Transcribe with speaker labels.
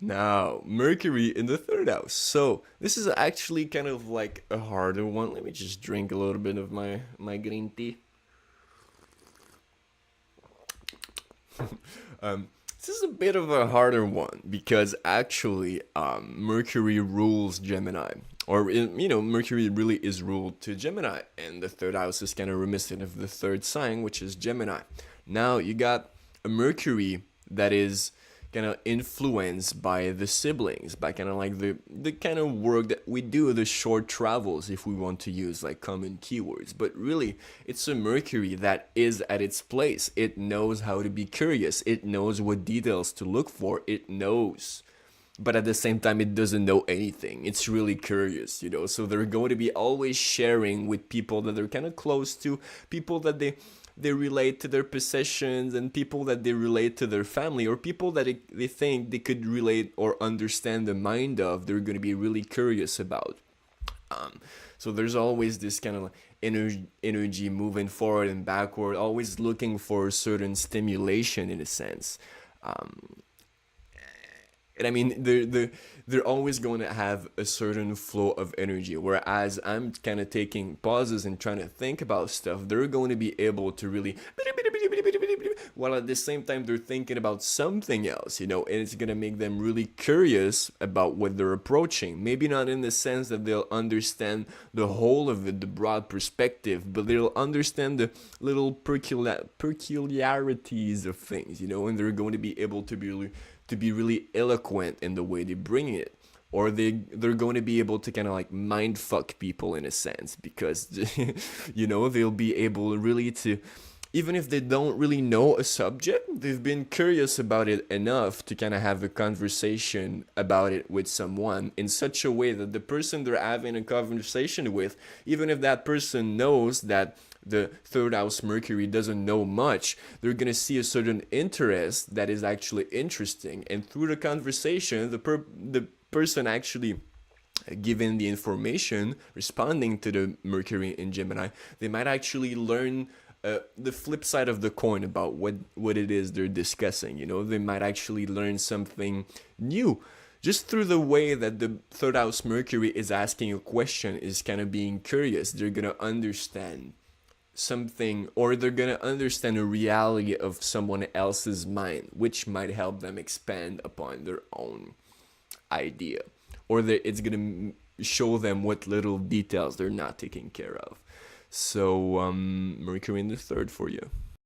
Speaker 1: Now, Mercury in the third house. So, this is actually kind of like a harder one. Let me just drink a little bit of my green tea. um, this is a bit of a harder one because actually, Mercury rules Gemini. Mercury really is ruled to Gemini, and the third house is kind of reminiscent of the third sign, which is Gemini. Now, you got a Mercury that is kind of influenced by the siblings, by kind of like the kind of work that we do, the short travels, if we want to use like common keywords. But really, it's a Mercury that is at its place. It knows how to be curious. It knows what details to look for. It knows. But at the same time, it doesn't know anything. It's really curious, So they're going to be always sharing with people that they're kind of close to, people that they relate to their possessions, and people that they relate to their family, or people that they think they could relate or understand the mind of. They're going to be really curious about. So there's always this kind of energy moving forward and backward, always looking for a certain stimulation in a sense. And I mean, they're always going to have a certain flow of energy. Whereas I'm kind of taking pauses and trying to think about stuff, they're going to be able to really, while at the same time they're thinking about something else, and it's going to make them really curious about what they're approaching. Maybe not in the sense that they'll understand the whole of it, the broad perspective, but they'll understand the little peculiarities of things, and they're going to be able to be really eloquent in the way they bring it, or they're going to be able to kind of like mind fuck people in a sense, because they'll be able really to, even if they don't really know a subject, they've been curious about it enough to kind of have a conversation about it with someone in such a way that the person they're having a conversation with, even if that person knows that the third house Mercury doesn't know much, they're going to see a certain interest that is actually interesting. And through the conversation, the person actually given the information, responding to the Mercury in Gemini, they might actually learn the flip side of the coin about what it is they're discussing. They might actually learn something new just through the way that the third house Mercury is asking a question, is kind of being curious. They're going to understand something, or they're going to understand a reality of someone else's mind, which might help them expand upon their own idea, or it's going to show them what little details they're not taking care of. So Mercury in the third for you.